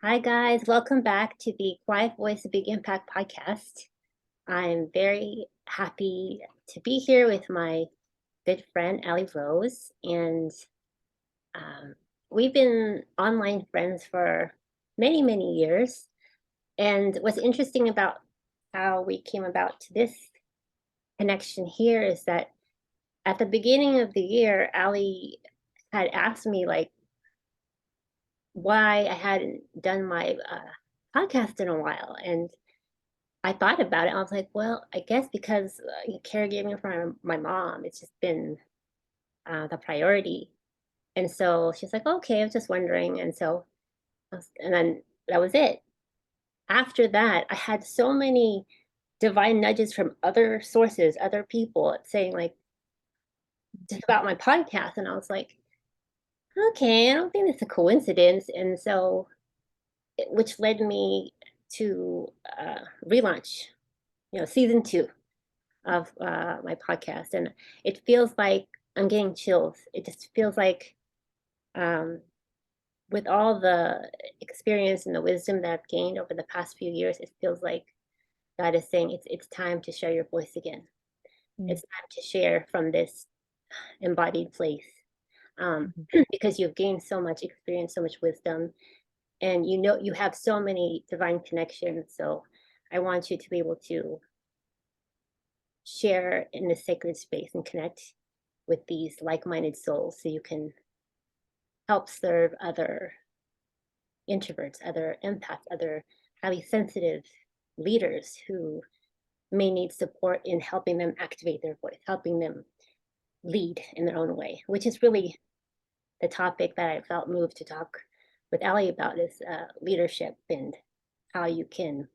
Hi, guys. Welcome back to the Quiet Voice, a Big Impact podcast. I'm very happy to be here with my good friend, Ali Rose. And um, we've been online friends for many, many years. And what's interesting about how we came about to this connection here is that at the beginning of the year, Ali had asked me, like, why I hadn't done my podcast in a while. And I thought about it. I was like, well, I guess because caregiving for my mom, it's just been the priority. And so she's like, okay, I was just wondering. And then that was it. After that, I had so many divine nudges from other sources, other people saying, like, just about my podcast. And I was like, okay, I don't think it's a coincidence. And so, which led me to relaunch, season two of my podcast, and it feels like I'm getting chills. It just feels like, um, with all the experience and the wisdom that I've gained over the past few years, it feels like God is saying it's time to share your voice again. Mm, It's time to share from this embodied place, mhm. because you've gained so much experience, so much wisdom, and you have so many divine connections. So I want you to be able to share in this sacred space and connect with these like-minded souls so you can help serve other introverts, other empaths, other highly sensitive leaders who may need support in helping them activate their voice, helping them lead in their own way, which is really the topic that I felt moved to talk with Ali about, is leadership and how you can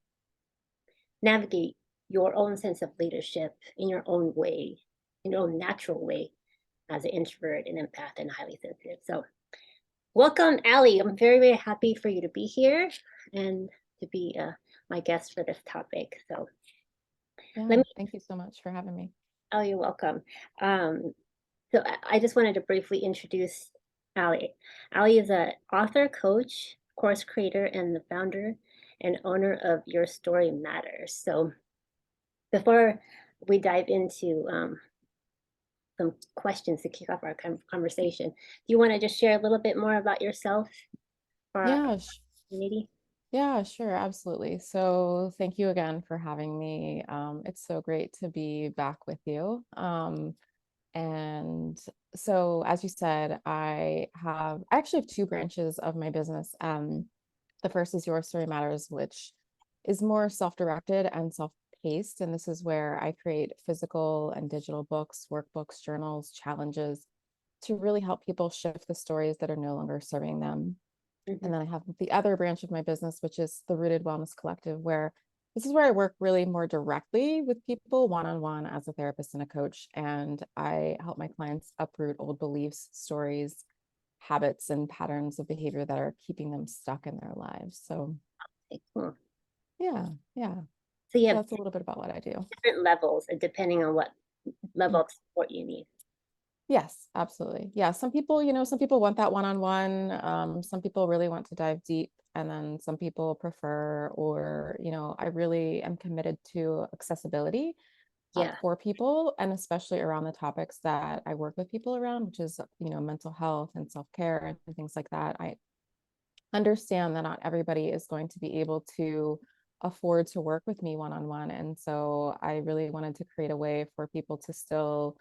navigate your own sense of leadership in your own way, in your own natural way, as an introvert, an empath, and highly sensitive. So welcome, Ali. I'm very, very happy for you to be here and to be my guest for this topic. So let Yeah, me, thank you so much for having me. oh, you're welcome. Um, so I just wanted to briefly introduce Ali. Ali is an author, coach, course creator, and the founder and owner of Your Story Matters. So before we dive into some questions to kick off our conversation, do you want to just share a little bit more about yourself for our Yeah, community? yeah, sure, absolutely. So thank you again for having me. It's so great to be back with you. And so as you said, I actually have two branches of my business. The first is Your Story Matters, which is more self-directed and self-paced. And this is where I create physical and digital books, workbooks, journals, challenges to really help people shift the stories that are no longer serving them. Hmm. And then I have the other branch of my business, which is the Rooted Wellness Collective, where this is where I work really more directly with people one on one as a therapist and a coach. And I help my clients uproot old beliefs, stories, habits, and patterns of behavior that are keeping them stuck in their lives. So, Okay, cool. yeah, yeah. So you So have that's a little bit about what I do. different levels depending on what level of support you need. Yes, absolutely. Yeah, some people, some people want that one-on-one. Some people really want to dive deep, and then some people prefer, or, I really am committed to accessibility Yeah. for people, and especially around the topics that I work with people around, which is, mental health and self-care and things like that. I understand that not everybody is going to be able to afford to work with me one-on-one. And so I really wanted to create a way for people to still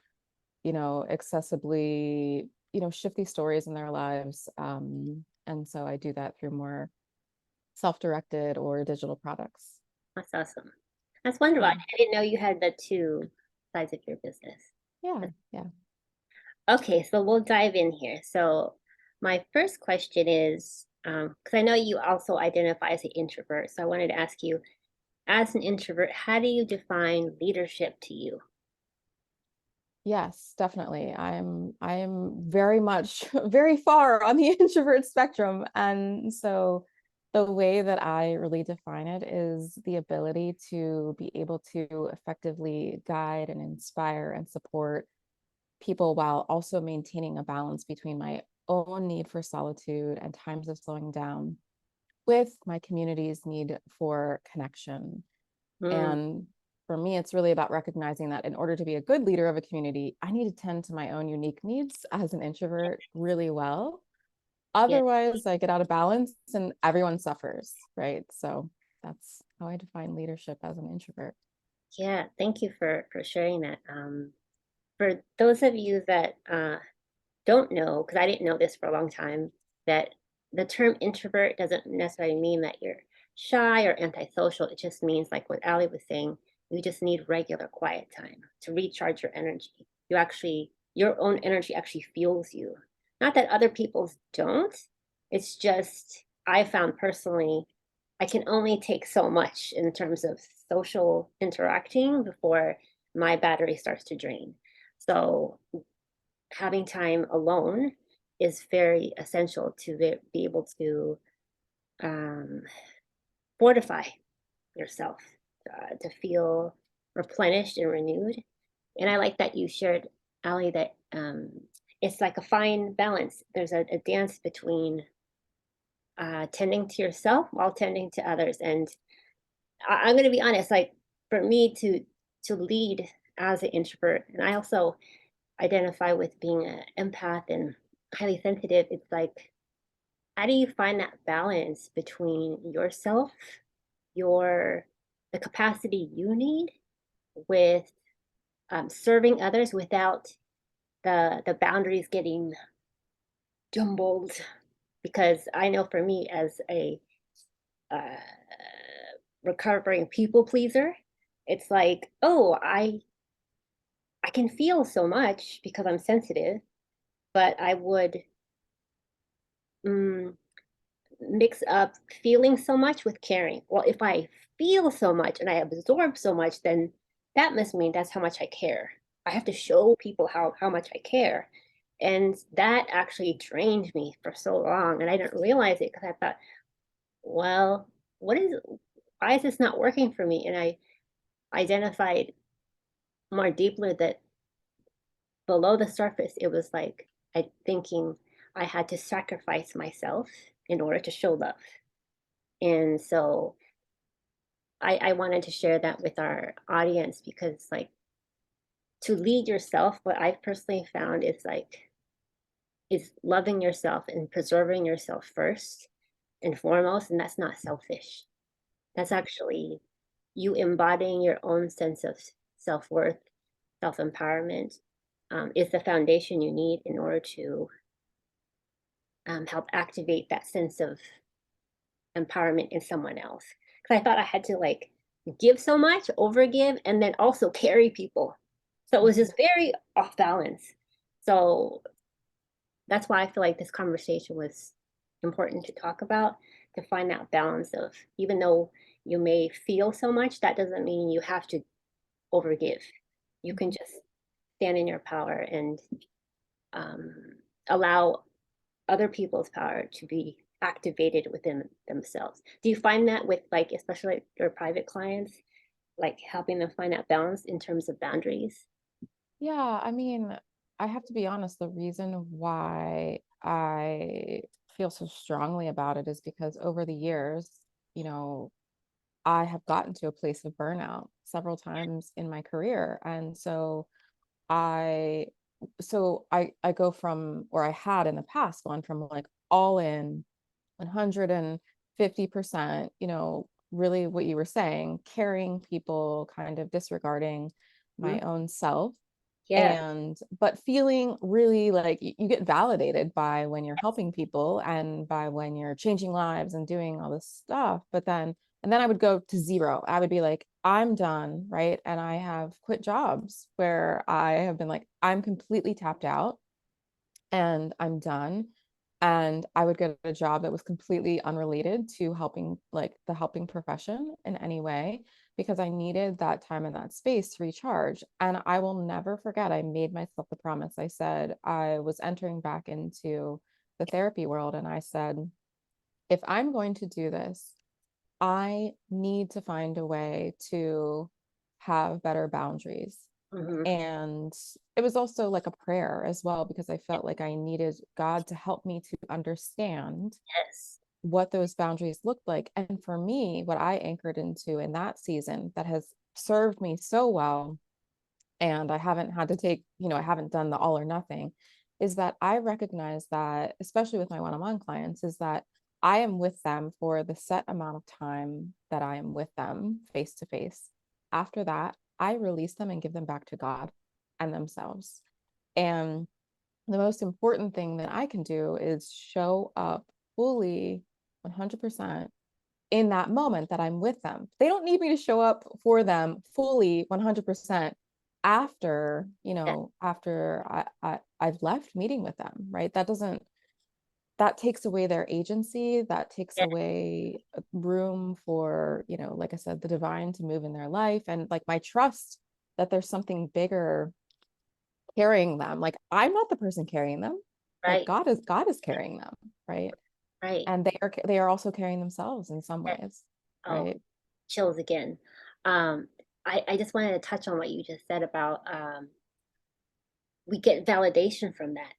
accessibly, shift these stories in their lives. And so I do that through more self-directed or digital products. That's awesome. That's wonderful. Yeah. I didn't know you had the two sides of your business. Yeah. Yeah. Okay, so we'll dive in here. So my first question is, because I know you also identify as an introvert, so I wanted to ask you, as an introvert, how do you define leadership to you? Yes, definitely. I am very much very far on the introvert spectrum. And so the way that I really define it is the ability to be able to effectively guide and inspire and support people while also maintaining a balance between my own need for solitude and times of slowing down with my community's need for connection. Mm, And for me, it's really about recognizing that in order to be a good leader of a community, I need to tend to my own unique needs as an introvert really well. yeah, Otherwise, I get out of balance and everyone suffers, right? So that's how I define leadership as an introvert. yeah. Thank you for sharing that. For those of you that don't know, because I didn't know this for a long time, that the term introvert doesn't necessarily mean that you're shy or antisocial. It just means, like what Ali was saying, you just need regular quiet time to recharge your energy. You actually, your own energy actually fuels you. Not that other people's don't. It's just, I found personally, I can only take so much in terms of social interacting before my battery starts to drain. So having time alone is very essential to be able to um, fortify yourself, to feel replenished and renewed. And I like that you shared, Ali, that it's like a fine balance. There's a dance between tending to yourself while tending to others. And I'm going to be honest, like for me to lead as an introvert, and I also identify with being an empath and highly sensitive. It's like, how do you find that balance between yourself, your the capacity you need with serving others without the boundaries getting jumbled? Because I know for me as a uh, recovering people pleaser, it's like, oh, I can feel so much because I'm sensitive, but I would mm, mix up feeling so much with caring. Well, if I feel so much and I absorb so much, then that must mean that's how much I care. I have to show people how much I care. And that actually drained me for so long. And I didn't realize it because I thought, well, what is why is this not working for me? And I identified more deeply that below the surface, it was like I thinking I had to sacrifice myself in order to show love. And so I wanted to share that with our audience because like to lead yourself, what I've personally found is like is loving yourself and preserving yourself first and foremost, and that's not selfish. That's actually you embodying your own sense of self-worth, self-empowerment, is the foundation you need in order to help activate that sense of empowerment in someone else. Because I thought I had to like give so much, overgive, and then also carry people. So it was Mhm. just very off balance. So that's why I feel like this conversation was important to talk about, to find that balance of even though you may feel so much, that doesn't mean you have to overgive. You can Mhm. just stand in your power and um, allow other people's power to be activated within themselves. Do you find that with like, especially like your private clients, like helping them find that balance in terms of boundaries? Yeah, I mean, I have to be honest, the reason why I feel so strongly about it is because over the years, you know, I have gotten to a place of burnout several times in my career. And I I go from, or I had in the past gone from like all in 150%, really what you were saying, carrying people, kind of disregarding Mhm. my own self, Yeah. and but feeling really like you get validated by when you're helping people and by when you're changing lives and doing all this stuff. But then and then I would go to zero. I would be like, I'm done, right? And I have quit jobs where I have been like, I'm completely tapped out and I'm done. And I would get a job that was completely unrelated to helping, like the helping profession in any way, because I needed that time and that space to recharge. And I will never forget, I made myself the promise. I said, I was entering back into the therapy world, and I said, if I'm going to do this, I need to find a way to have better boundaries. Hmm. And it was also like a prayer as well, because I felt like I needed God to help me to understand Yes. what those boundaries looked like. And for me, what I anchored into in that season that has served me so well, and I haven't had to take, I haven't done the all or nothing, is that I recognize that, especially with my one-on-one clients, is that I am with them for the set amount of time that I am with them face to face. After that, I release them and give them back to God and themselves. And the most important thing that I can do is show up fully 100% in that moment that I'm with them. They don't need me to show up for them fully 100% after, Yeah, after I've left meeting with them, right? That takes away their agency, that takes yeah, away room for, like I said, the divine to move in their life, and like my trust that there's something bigger carrying them. Like I'm not the person carrying them. Like right, God is carrying them, right? right. And they are also carrying themselves in some Yeah. ways, Oh, right? chills again. Um, I just wanted to touch on what you just said about we get validation from that.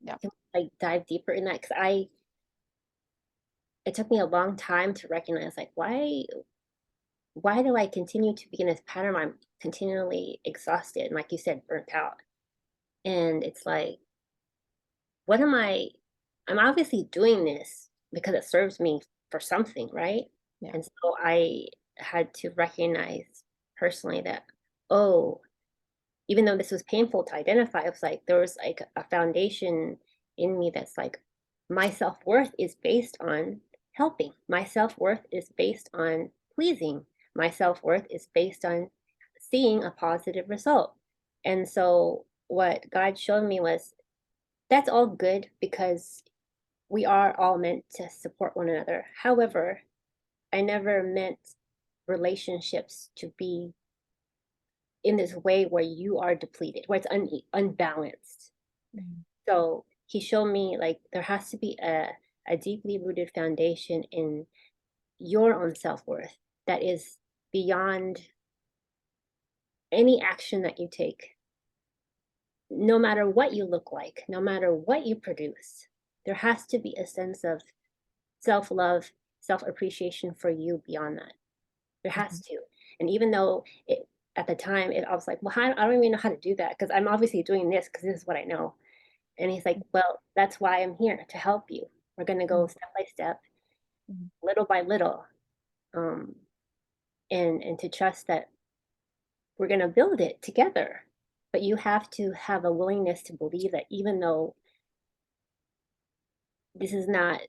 Yeah. Can we, like dive deeper in that? Because it took me a long time to recognize like why do I continue to be in this pattern? I'm continually exhausted and like you said, burnt out. And it's like, what am I'm obviously doing this because it serves me for something, right? Yeah. And so I had to recognize personally that, oh, even though this was painful to identify, it was like there was like a foundation in me that's like my self-worth is based on helping. My self-worth is based on pleasing. My self-worth is based on seeing a positive result. And so what God showed me was that's all good because we are all meant to support one another. However, I never meant relationships to be in this way where you are depleted, where it's unbalanced. Mhm. So he showed me like there has to be a deeply rooted foundation in your own self worth that is beyond any action that you take, no matter what you look like, no matter what you produce. There has to be a sense of self love, self appreciation for you beyond that. There has Mhm. to. And even though at the time, I was like, well, I don't even know how to do that because I'm obviously doing this because this is what I know. And he's like, well, that's why I'm here to help you. We're going to go Mhm. step by step, Mhm. little by little, um, and to trust that we're going to build it together. But you have to have a willingness to believe that even though this is not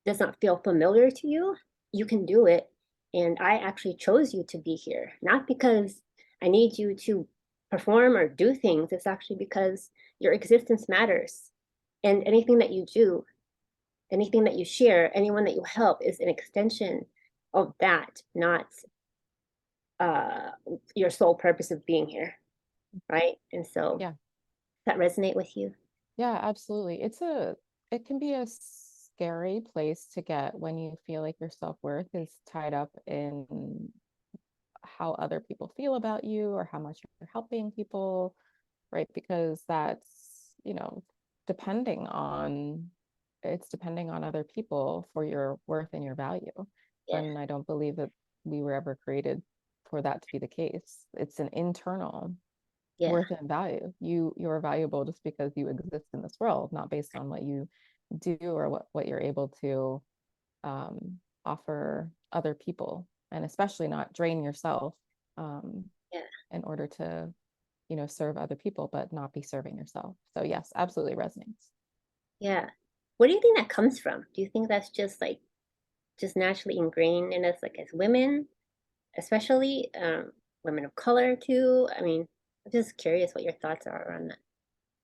does not feel familiar to you, you can do it. And I actually chose you to be here, not because I need you to perform or do things. It's actually because your existence matters. And anything that you do, anything that you share, anyone that you help is an extension of that, not uh, your sole purpose of being here. Right. And so Yeah. that resonate with you. Yeah, absolutely. It can be a scary place to get when you feel like your self-worth is tied up in how other people feel about you or how much you're helping people, right? Because depending on depending on other people for your worth and your value. Yeah. When I don't believe that we were ever created for that to be the case. It's an internal Yeah. worth and value. You're valuable just because you exist in this world, not based on what you do or what you're able to offer other people, and especially not drain yourself um, Yeah. in order to serve other people, but not be serving yourself. So yes, absolutely resonates. Yeah. What do you think that comes from? Do you think that's just like just naturally ingrained in us, like as women, especially women of color too? I mean, I'm just curious what your thoughts are around that.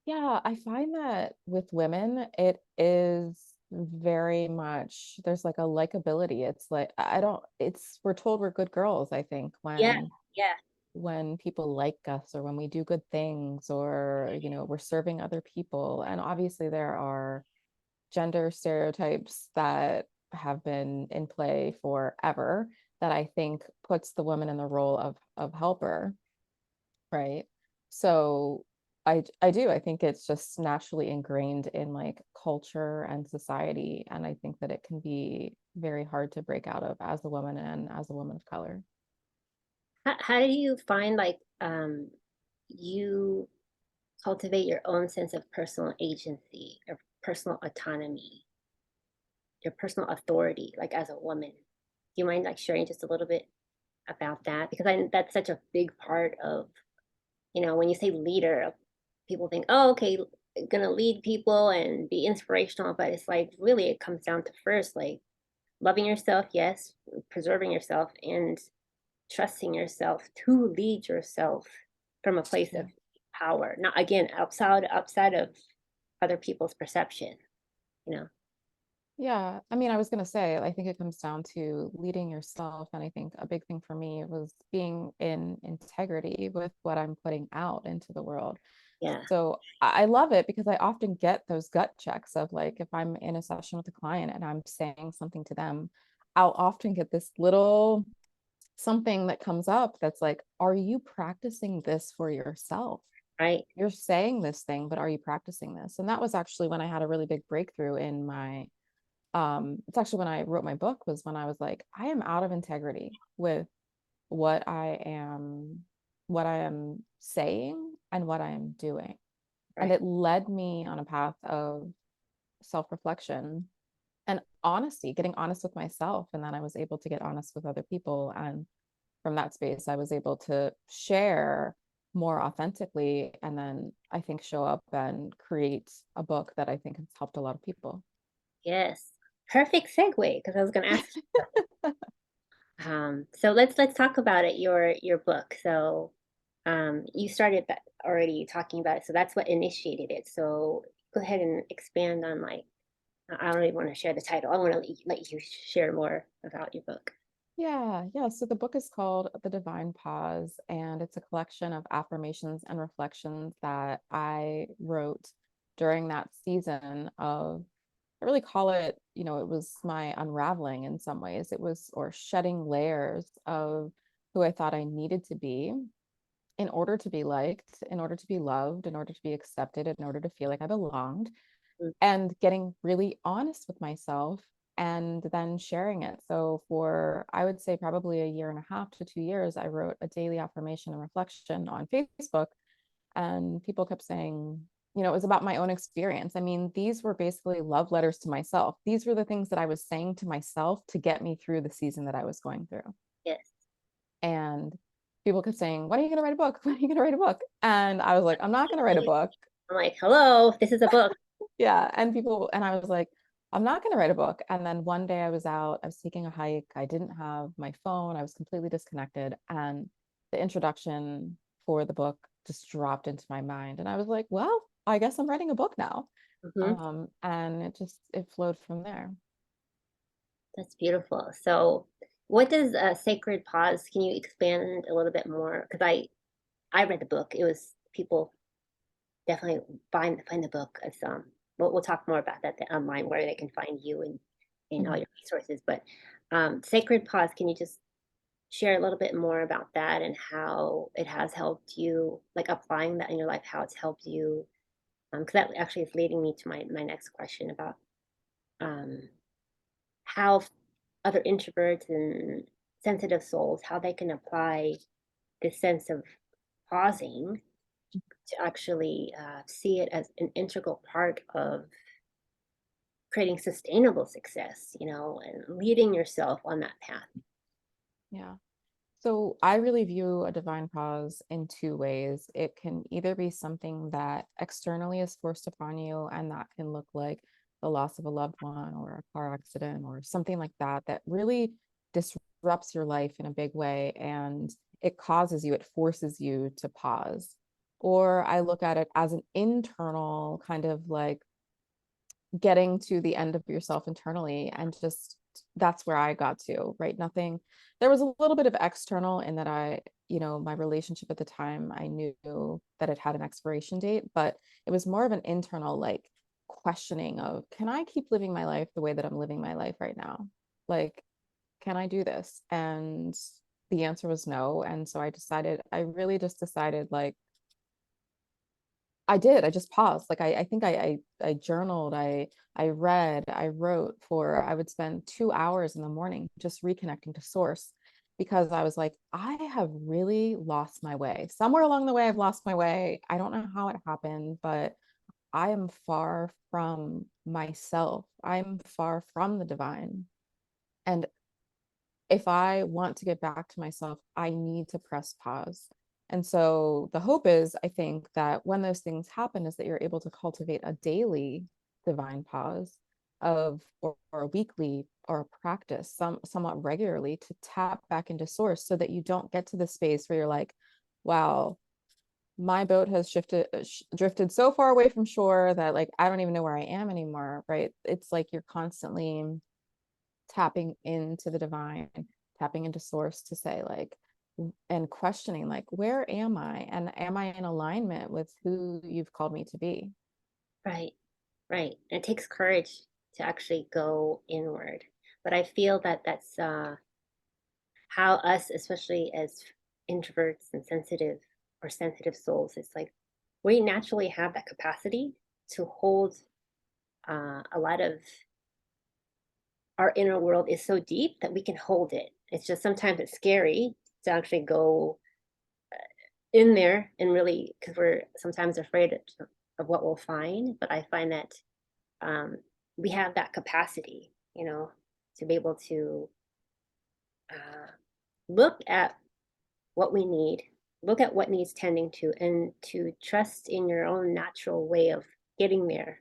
Yeah, I find that with women, it is very much there's like a likability. It's like I don't it's we're told we're good girls, I think, Yeah, yeah, when people like us or when we do good things or we're serving other people. And obviously there are gender stereotypes that have been in play forever that I think puts the woman in the role of helper, right? So I do. I think it's just naturally ingrained in like culture and society. And I think that it can be very hard to break out of as a woman and as a woman of color. How do you find like you cultivate your own sense of personal agency or personal autonomy, your personal authority, like as a woman? Do you mind like sharing just a little bit about that? Because that's such a big part of, when you say leader, people think, oh, okay, gonna lead people and be inspirational, but it's like really it comes down to first like loving yourself, yes, preserving yourself and trusting yourself to lead yourself from a place Yeah. of power. Not again outside of other people's perception, you know. Yeah, I mean, I was gonna say, I think it comes down to leading yourself, and I think a big thing for me was being in integrity with what I'm putting out into the world. Yeah, So I love it because I often get those gut checks of like if I'm in a session with a client and I'm saying something to them, I'll often get this little something that comes up that's like, are you practicing this for yourself? right. You're saying this thing, but are you practicing this? And that was actually when I had a really big breakthrough in my it's actually when I wrote my book was when I was like, I am out of integrity with what I am what I am saying and what I am doing. And Right. it led me on a path of self-reflection and honesty, getting honest with myself. And then I was able to get honest with other people. And from that space, I was able to share more authentically and then I think show up and create a book that I think has helped a lot of people. Yes. Perfect segue because I was going to ask. So let's talk about it. Your book. So, you started that already talking about it. So that's what initiated it. So go ahead and expand on like. I don't even want to share the title. I want to let you share more about your book. Yeah. So the book is called The Divine Pause, and it's a collection of affirmations and reflections that I wrote during that season of, I really call it, it was my unraveling in some ways. It was, or shedding layers of who I thought I needed to be in order to be liked, in order to be loved, in order to be accepted, in order to feel like I belonged, Mm. and getting really honest with myself and then sharing it. So for I would say probably a year and a half to 2 years, I wrote a daily affirmation and reflection on Facebook, and people kept saying, it was about my own experience. I mean, these were basically love letters to myself. These were the things that I was saying to myself to get me through the season that I was going through. Yes. And people kept saying, when are you going to write a book? When are you going to write a book? And I was like, I'm not going to write a book. I'm like, hello, this is a book. Yeah. And I was like, I'm not going to write a book. And then one day I was out, I was taking a hike. I didn't have my phone. I was completely disconnected. And the introduction for the book just dropped into my mind. And I was like, well, I guess I'm writing a book now. Hmm. And it flowed from there. That's beautiful. So, what does a sacred pause? Can you expand a little bit more? Because I read the book. It was people definitely find the book. It's we'll talk more about that online where they can find you and all Mhm. your resources. But sacred pause. Can you just share a little bit more about that and how it has helped you, like applying that in your life, how it's helped you? Because that actually is leading me to my next question about um, how other introverts and sensitive souls, how they can apply this sense of pausing to actually see it as an integral part of creating sustainable success, and leading yourself on that path. Yeah. So I really view a divine pause in two ways. It can either be something that externally is forced upon you, and that can look like the loss of a loved one or a car accident or something like that, that really disrupts your life in a big way. And it forces you to pause. Or I look at it as an internal kind of like getting to the end of yourself internally, and just that's where I got to, right? Nothing, there was a little bit of external in that my relationship at the time, I knew that it had an expiration date, but it was more of an internal like questioning of, can I keep living my life the way that I'm living my life right now? Like, can I do this? And the answer was no. And so I really just decided like, I did. I just paused. Like I think I journaled, I read, I wrote for I would spend 2 hours in the morning just reconnecting to source because I was like, I have really lost my way. Somewhere along the way, I've lost my way. I don't know how it happened, but I am far from myself. I'm far from the divine. And if I want to get back to myself, I need to press pause. And so the hope is, I think that when those things happen, is that you're able to cultivate a daily divine pause or a weekly or a practice somewhat regularly to tap back into source so that you don't get to the space where you're like, wow, my boat has drifted so far away from shore that like I don't even know where I am anymore, right? It's like you're constantly tapping into the divine, tapping into source to say like and questioning like where am I and am I in alignment with who you've called me to be? Right, right. And it takes courage to actually go inward. But I feel that that's how us, especially as introverts and sensitive souls, it's like we naturally have that capacity to hold a lot of our inner world is so deep that we can hold it. It's just sometimes it's scary to actually go in there and really, because we're sometimes afraid of what we'll find. But I find that um, we have that capacity, to be able to uh, look at what we need, look at what needs tending to, and to trust in your own natural way of getting there,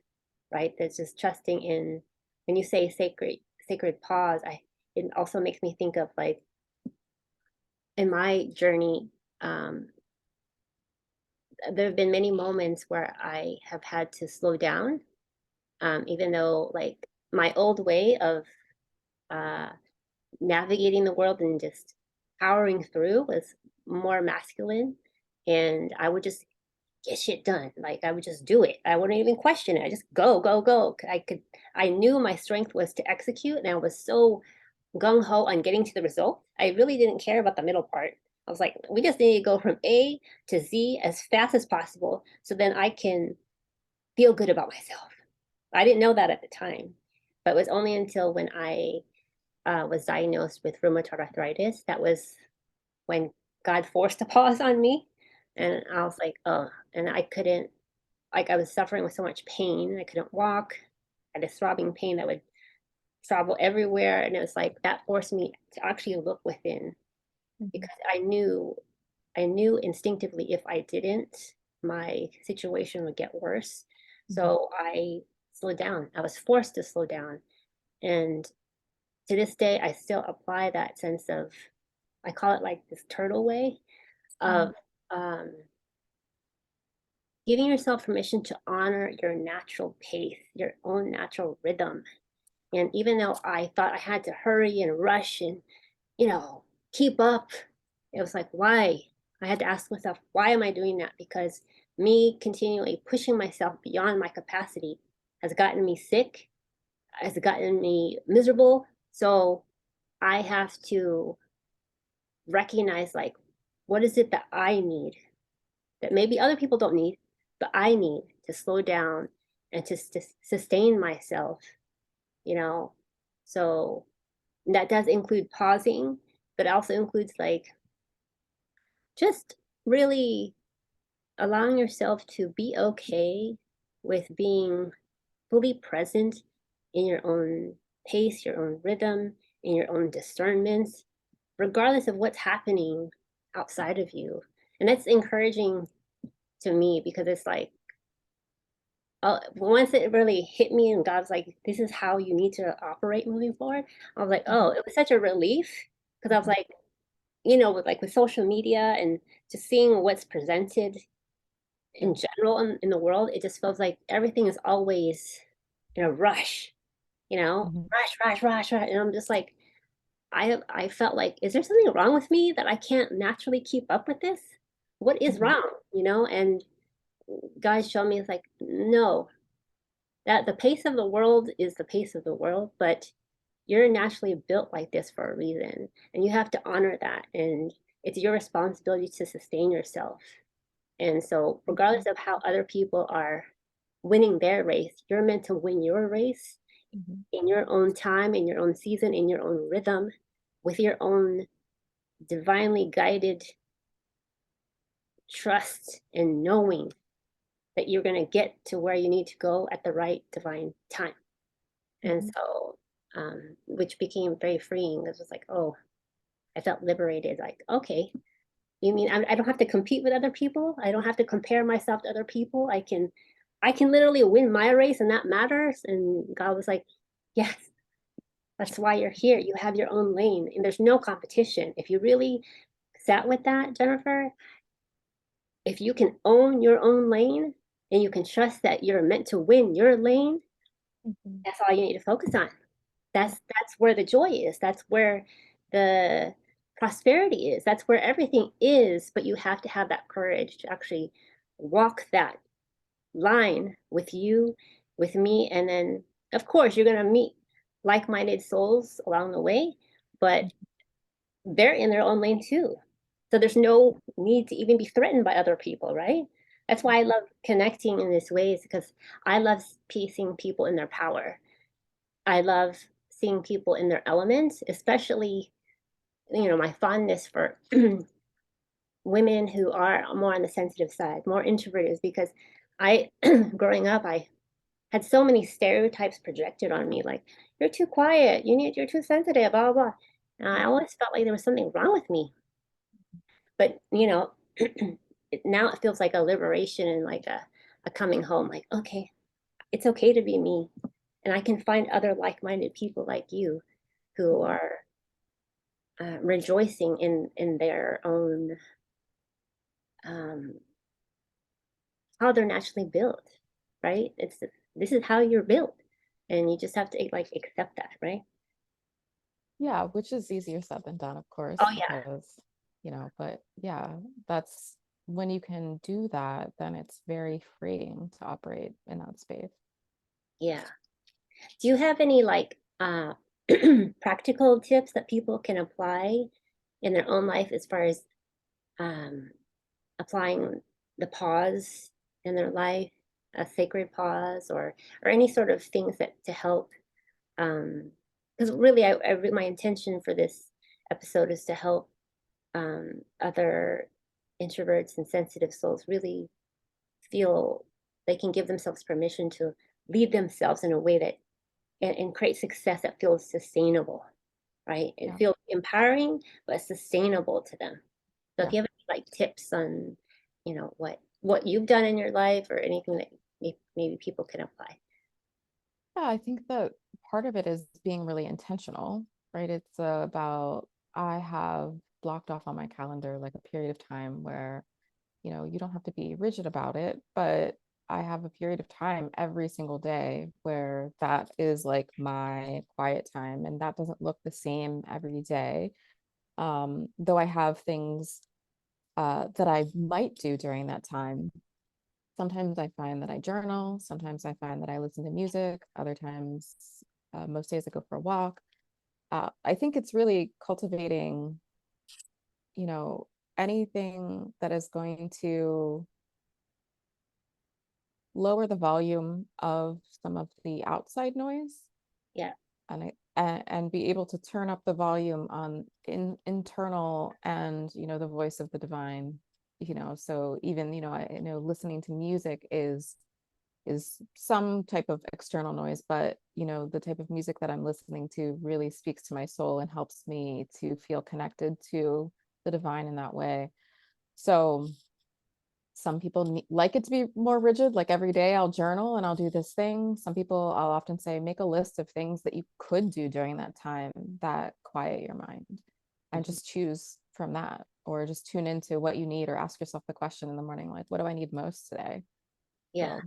right? That's just trusting in, when you say sacred pause, it also makes me think of like in my journey, um, there have been many moments where I have had to slow down, even though like my old way of uh, navigating the world and just powering through was more masculine. And I would just get shit done. Like I would just do it. I wouldn't even question it. I just go, go, go. I knew my strength was to execute, and I was so gung ho on getting to the result. I really didn't care about the middle part. I was like, we just need to go from A to Z as fast as possible so then I can feel good about myself. I didn't know that at the time, but it was only until when I was diagnosed with rheumatoid arthritis that was when God forced a pause on me. And I was like, oh, and I couldn't, like, I was suffering with so much pain. I couldn't walk. I had a throbbing pain that would travel everywhere. And it was like that forced me to actually look within Mhm. because I knew instinctively if I didn't, my situation would get worse. Mhm. So I slowed down. I was forced to slow down. And to this day, I still apply that sense of, I call it like this turtle way Mhm. of um, giving yourself permission to honor your natural pace, your own natural rhythm. And even though I thought I had to hurry and rush and, you know, keep up, it was like, why? I had to ask myself, why am I doing that? Because me continually pushing myself beyond my capacity has gotten me sick, has gotten me miserable. So I have to recognize, like, what is it that I need that maybe other people don't need, but I need to slow down and to sustain myself, you know? So that does include pausing, but it also includes like just really allowing yourself to be okay with being fully present in your own pace, your own rhythm, in your own discernments, regardless of what's happening outside of you. And that's encouraging to me because it's like, once it really hit me and God was like, this is how you need to operate moving forward. I was like, oh, Mhm. it was such a relief because I was Mhm. like, with social media and just seeing what's presented Yeah. in general in the world, it just feels like everything is always in a rush, Mhm. rush, rush, rush, rush. And I'm just like, I felt like, is there something wrong with me that I can't naturally keep up with this? What is Mhm. wrong? And guys showed me it's like, no, that the pace of the world is the pace of the world, but you're naturally built like this for a reason. And you have to honor that. And it's your responsibility to sustain yourself. And so, Mhm. regardless of how other people are winning their race, you're meant to win your race Mhm. in your own time, in your own season, in your own rhythm, with your own divinely guided trust and knowing that you're going to get to where you need to go at the right divine time. And Mhm. so, which became very freeing. It was like, oh, I felt liberated. Like, okay, you mean I don't have to compete with other people? I don't have to compare myself to other people. I can literally win my race, and that matters. And God was like, yes, that's why you're here. You have your own lane, and there's no competition. If you really sat with that, Jennifer, if you can own your own lane and you can trust that you're meant to win your lane, Mhm. that's all you need to focus on. That's where the joy is. That's where the prosperity is. That's where everything is, but you have to have that courage to actually walk that line with you, with me, and then of course you're going to meet like-minded souls along the way, but they're in their own lane too. So there's no need to even be threatened by other people, right? That's why I love connecting in this ways because I love seeing people in their power. I love seeing people in their elements, especially, my fondness for women who are more on the sensitive side, more introverted, is because I, growing up, I had so many stereotypes projected on me, like, you're too quiet, you're too sensitive, blah, blah, blah. And I always felt like there was something wrong with me. But, now it feels like a liberation and like a coming home, like, okay, it's okay to be me. And I can find other like-minded people like you who are rejoicing in their own um, how they're naturally built, right? This is how you're built, and you just have to like accept that, right? Yeah, which is easier said than done, of Oh course, yeah, because, but yeah, that's when you can do that, then it's very freeing to operate in that space. yeah. Do you have any like practical tips that people can apply in their own life as far as um, applying the pause in their life, a sacred pause, or any sort of things that to help because really my intention for this episode is to help other introverts and sensitive souls really feel they can give themselves permission to lead themselves in a way that and create success that feels sustainable, right? It Yeah. feels empowering but sustainable to them. So if Yeah. you have any like tips on what you've done in your life or anything that maybe people can apply. Yeah, I think that part of it is being really intentional, right? It's about I have blocked off on my calendar like a period of time where, you don't have to be rigid about it, but I have a period of time every single day where that is like my quiet time, and that doesn't look the same every day. Though I have things that I might do during that time. Sometimes I find that I journal. Sometimes I find that I listen to music. Other times, most days I go for a walk. I think it's really cultivating, you know, anything that is going to lower the volume of some of the outside noise Yeah, and be able to turn up the volume on internal and the voice of the divine. So even I know listening to music is some type of external noise, but the type of music that I'm listening to really speaks to my soul and helps me to feel connected to the divine in that way. So some people like it to be more rigid, like every day I'll journal and I'll do this thing. Some people, I'll often say, make a list of things that you could do during that time that quiet your mind, and mhm, just choose from that, or just tune into what you need, or ask yourself the question in the morning, like, what do I need most today? yeah. So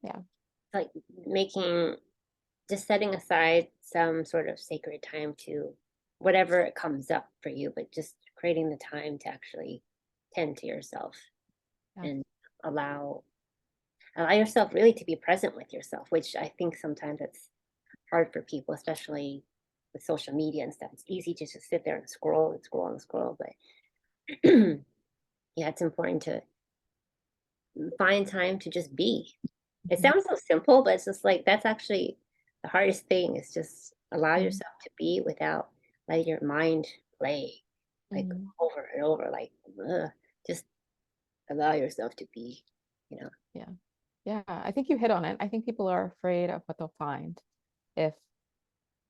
yeah. Like making just setting aside some sort of sacred time to whatever it comes up for you, but just creating the time to actually tend to yourself Yeah. and allow allow yourself really to be present with yourself, which I think sometimes it's hard for people, especially with social media and stuff. It's easy to just sit there and scroll and scroll and scroll, but yeah, it's important to find time to just be. It Mhm. sounds so simple, but it's just like that's actually the hardest thing is just allow Mhm. yourself to be without letting your mind play like Mhm. over and over. Like, just allow yourself to be, you know, Yeah. Yeah, I think you hit on it. I think people are afraid of what they'll find if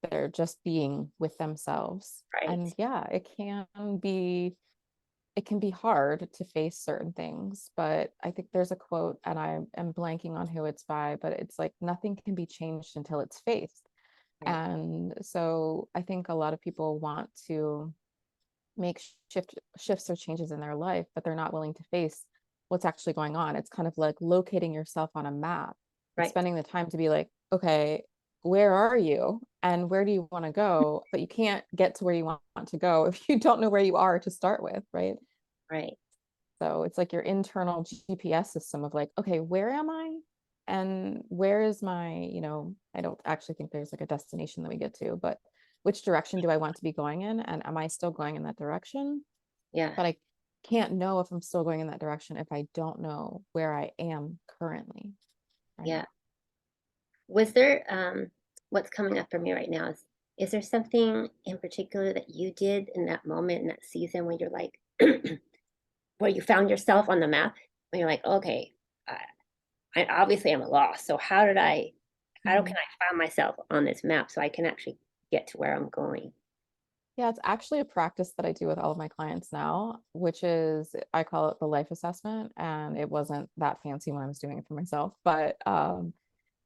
they're just being with themselves. right, And yeah, it can be hard to face certain things, but I think there's a quote and I am blanking on who it's by, but it's like nothing can be changed until it's faced. right, And so I think a lot of people want to make shifts or changes in their life, but they're not willing to face what's actually going on. It's kind of like locating yourself on a map. It's right, spending the time to be like, okay, where are you and where do you want to go? But you can't get to where you want to go if you don't know where you are to start with, right? right. So it's like your internal GPS system of like, okay, where am I? And where is my, I don't actually think there's like a destination that we get to, but which direction do I want to be going in? And am I still going in that direction? Yeah, But I can't know if I'm still going in that direction if I don't know where I am currently. Right. yeah. Was there what's coming up for me right now is there something in particular that you did in that moment in that season when you're like where you found yourself on the map when you're like, okay, I obviously am lost. So how Mhm. can I find myself on this map so I can actually get to where I'm going? Yeah, it's actually a practice that I do with all of my clients now, which is I call it the life assessment. And it wasn't that fancy when I was doing it for myself, but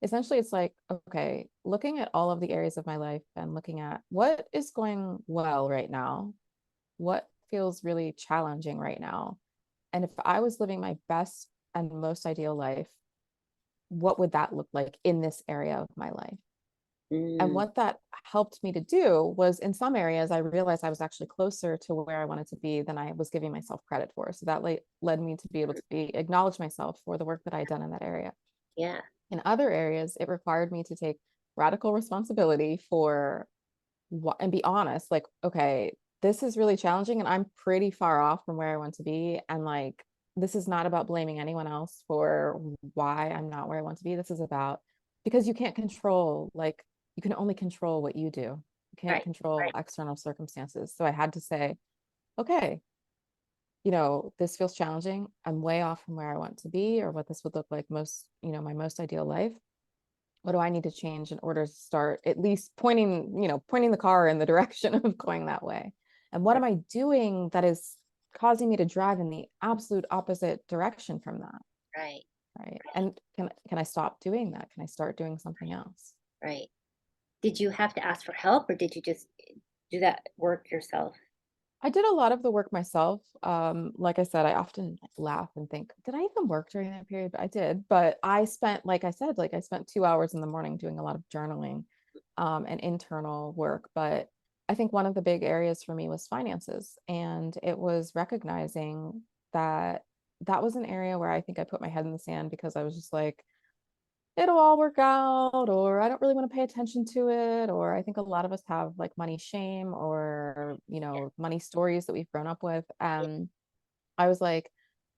essentially it's like, okay, looking at all of the areas of my life and looking at what is going well right now, what feels really challenging right now. And if I was living my best and most ideal life, what would that look like in this area of my life? And Mm, what that helped me to do was in some areas, I realized I was actually closer to where I wanted to be than I was giving myself credit for. So that led me to be able to acknowledge myself for the work that I had done in that area. yeah, In other areas, it required me to take radical responsibility for what and be honest, like, okay, this is really challenging and I'm pretty far off from where I want to be. And like, this is not about blaming anyone else for why I'm not where I want to be. This is about because you can't control, like, you can only control what you do. You can't right, control external circumstances. So I had to say, okay, this feels challenging. I'm way off from where I want to be or what this would look like my most ideal life. What do I need to change in order to start at least pointing the car in the direction of going that way? And what right, am I doing that is causing me to drive in the absolute opposite direction from that? right, Right. And can I stop doing that? Can I start doing something else? right. Did you have to ask for help or did you just do that work yourself? I did a lot of the work myself. Like I said, I often laugh and think, did I even work during that period? But I did. But I spent, like I said, like I spent 2 hours in the morning doing a lot of journaling, and internal work. But I think one of the big areas for me was finances. And it was recognizing that that was an area where I think I put my head in the sand because I was just like, it'll all work out, or I don't really want to pay attention to it, or I think a lot of us have like money shame or, money stories that we've grown up with. I was like,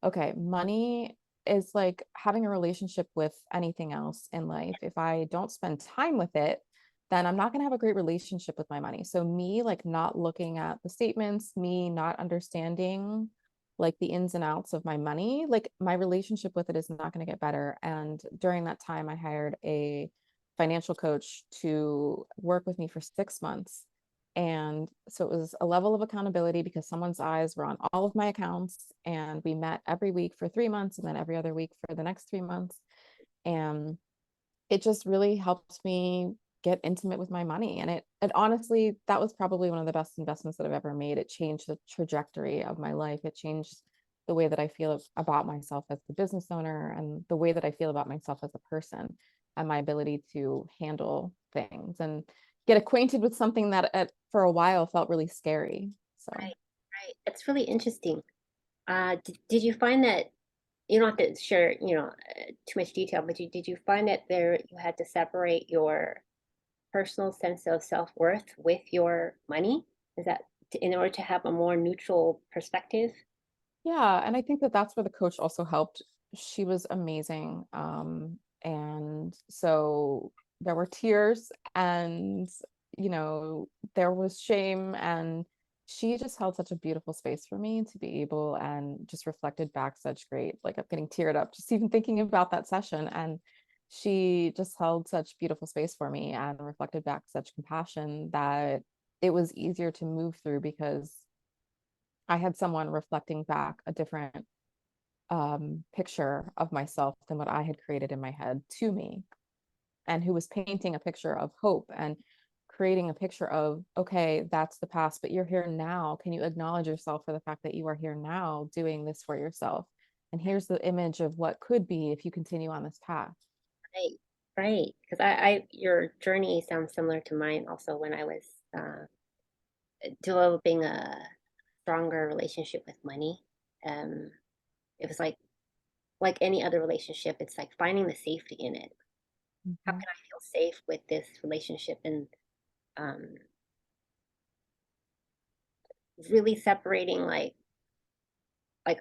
okay, money is like having a relationship with anything else in life. If I don't spend time with it, then I'm not going to have a great relationship with my money. So me like not looking at the statements, me not understanding like the ins and outs of my money, like my relationship with it is not going to get better. And during that time, I hired a financial coach to work with me for 6 months. And so it was a level of accountability because someone's eyes were on all of my accounts. And we met every week for 3 months and then every other week for the next 3 months. And it just really helped me get intimate with my money. And it honestly, that was probably one of the best investments that I've ever made. It changed the trajectory of my life. It changed the way that I feel about myself as the business owner and the way that I feel about myself as a person and my ability to handle things and get acquainted with something that for a while felt really scary. So Right, right. It's really interesting. Did you find that you don't have to share, too much detail, but did you find that you had to separate your personal sense of self-worth with your money? Is that in order to have a more neutral perspective? yeah, and I think that that's where the coach also helped she was amazing. And so there were tears and, you know, there was shame, and she just held such a beautiful space for me to be able, and just reflected back such great, like I'm getting teared up just even thinking about that session. And she just held such beautiful space for me and reflected back such compassion that it was easier to move through, because I had someone reflecting back a different picture of myself than what I had created in my head to me, and who was painting a picture of hope and creating a picture of, okay, that's the past, but you're here now. Can you acknowledge yourself for the fact that you are here now doing this for yourself? And here's the image of what could be if you continue on this path. Right, right. Because your journey sounds similar to mine also when I was uh, developing a stronger relationship with money. Um, it was like any other relationship, it's like finding the safety in it. How Mhm, can I feel safe with this relationship? And um, really separating like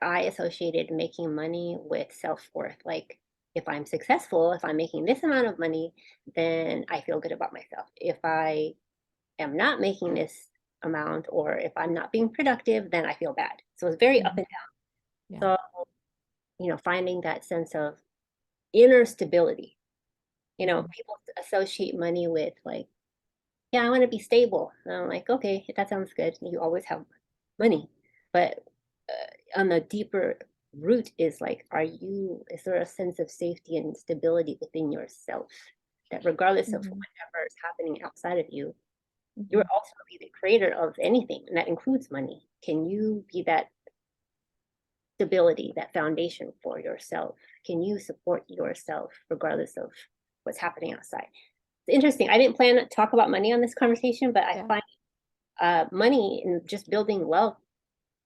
I associated making money with self-worth. Like if I'm successful, if I'm making this amount of money, then I feel good about myself. If I am not making this amount or if I'm not being productive, then I feel bad. So it's very up mhm. and Yeah. down. So, finding that sense of inner stability. Mhm, People associate money with like, yeah, I want to be stable. And I'm like, okay, that sounds good. You always have money. But on the deeper root is like, is there a sense of safety and stability within yourself that regardless of mhm, whatever is happening outside of you, you're mhm, ultimately the creator of anything, and that includes money. Can you be that stability, that foundation for yourself? Can you support yourself regardless of what's happening outside? It's interesting. I didn't plan to talk about money on this conversation, but I yeah. find money and just building wealth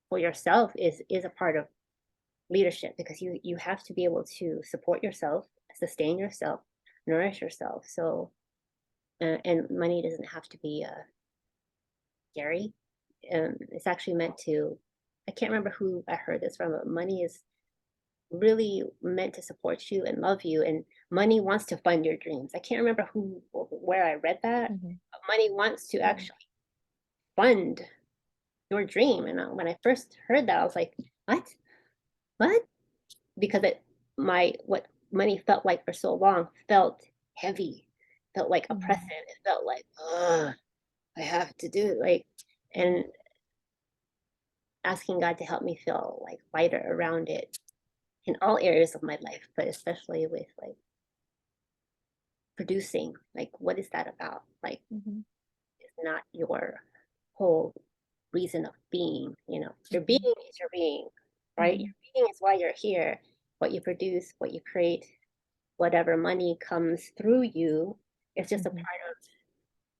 for yourself is a part of leadership because you have to be able to support yourself, sustain yourself, nourish yourself. So and money doesn't have to be scary. It's actually meant to. I can't remember who I heard this from, but money is really meant to support you and love you, and money wants to fund your dreams. I can't remember where I read that. Mhm, But money wants to yeah. actually fund your dream. And when I first heard that, I was like, what? What? Because my what money felt like for so long felt heavy, felt like oppressive. Mhm, It felt like, I have to do it. Like, mhm, and asking God to help me feel like lighter around it in all areas of my life, but especially with like producing. Like, what is that about? Like, mhm, it's not your whole reason of being. Your being mhm, is your being, right? mhm, Your being is why you're here. What you produce, what you create, whatever money comes through you, it's just a mhm, part of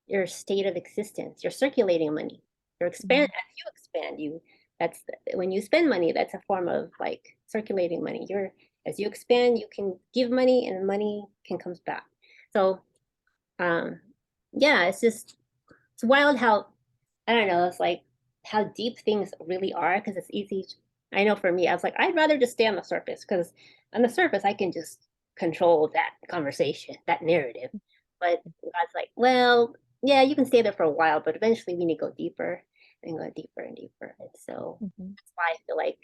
your state of existence. You're circulating money. mhm, As you expand, when you spend money, that's a form of like circulating money. As you expand, you can give money and money can comes back. So um yeah, it's wild how I don't know, it's like how deep things really are because it's easy. I know for me, I was like, I'd rather just stay on the surface because on the surface, I can just control that conversation, that narrative. But God's like, well, yeah, you can stay there for a while, but eventually we need to go deeper and go deeper and deeper. And so mhm, that's why I feel like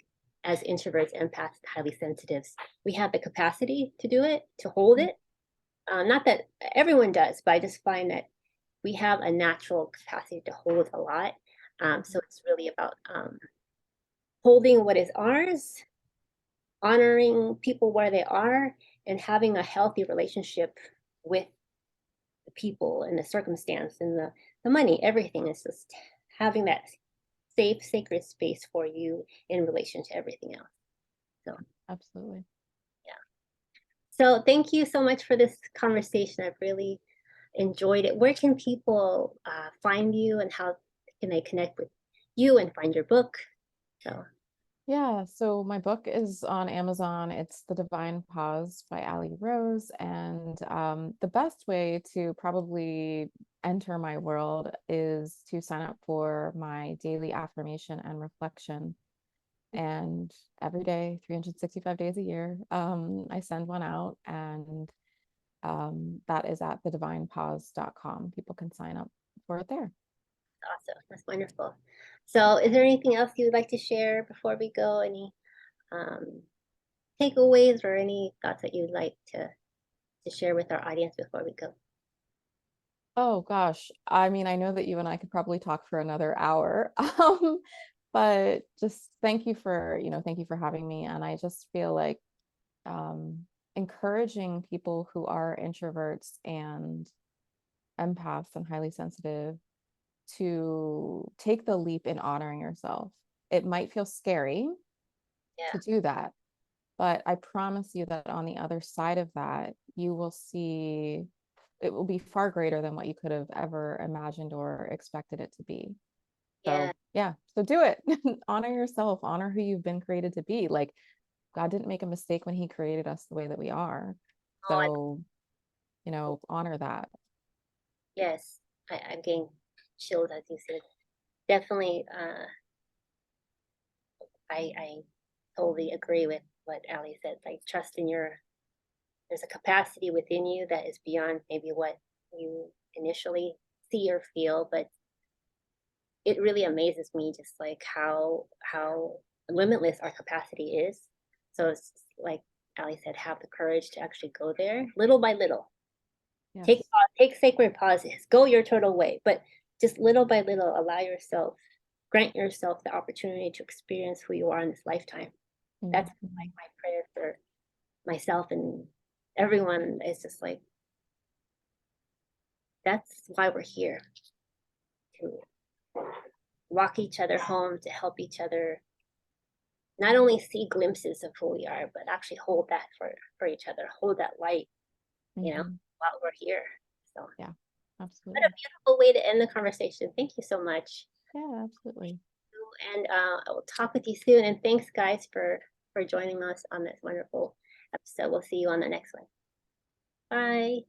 as introverts, empaths, highly sensitives, we have the capacity to do it, to hold mhm, it. Not that everyone does, but I just find that we have a natural capacity to hold a lot. So it's really about holding what is ours, honoring people where they are, and having a healthy relationship with the people and the circumstance and the money, everything is just having that safe, sacred space for you in relation to everything else. So, absolutely. yeah. So, thank you so much for this conversation. I've really enjoyed it. Where can people find you and how can they connect with you and find your book? So, Yeah, so my book is on Amazon. It's The Divine Pause by Ali Rose. And the best way to probably enter my world is to sign up for my daily affirmation and reflection. And every day, 365 days a year, I send one out, and that is at thedivinepause.com. People can sign up for it there. Awesome. That's wonderful. So is there anything else you would like to share before we go? Any um, takeaways or any thoughts that you'd like to share with our audience before we go? Oh gosh. I mean, I know that you and I could probably talk for another hour. But just thank you for having me. And I just feel like um encouraging people who are introverts and empaths and highly sensitive to take the leap in honoring yourself. It might feel scary Yeah. to do that, but I promise you that on the other side of that, you will see it will be far greater than what you could have ever imagined or expected it to be. Yeah. So, yeah, so do it. Honor yourself, honor who you've been created to be. Like, God didn't make a mistake when he created us the way that we are. Oh, So, honor that. yes. I'm getting chills as you said. Definitely, I totally agree with what Ali said. Like trust in there's a capacity within you that is beyond maybe what you initially see or feel, but it really amazes me just like how limitless our capacity is. So it's like Ali said, have the courage to actually go there little by little. Yes. Take sacred pauses, go your total way, but just little by little allow yourself, grant yourself the opportunity to experience who you are in this lifetime. That's like Mhm. my prayer for myself and everyone. Is just like that's why we're here, to walk each other home, to help each other not only see glimpses of who we are, but actually hold that for each other, hold that light, Mhm. while we're here. So Yeah, what a absolutely. beautiful way to end the conversation. Thank you so much. Yeah, absolutely. And I will talk with you soon. And thanks, guys, for joining us on this wonderful episode. We'll see you on the next one. Bye.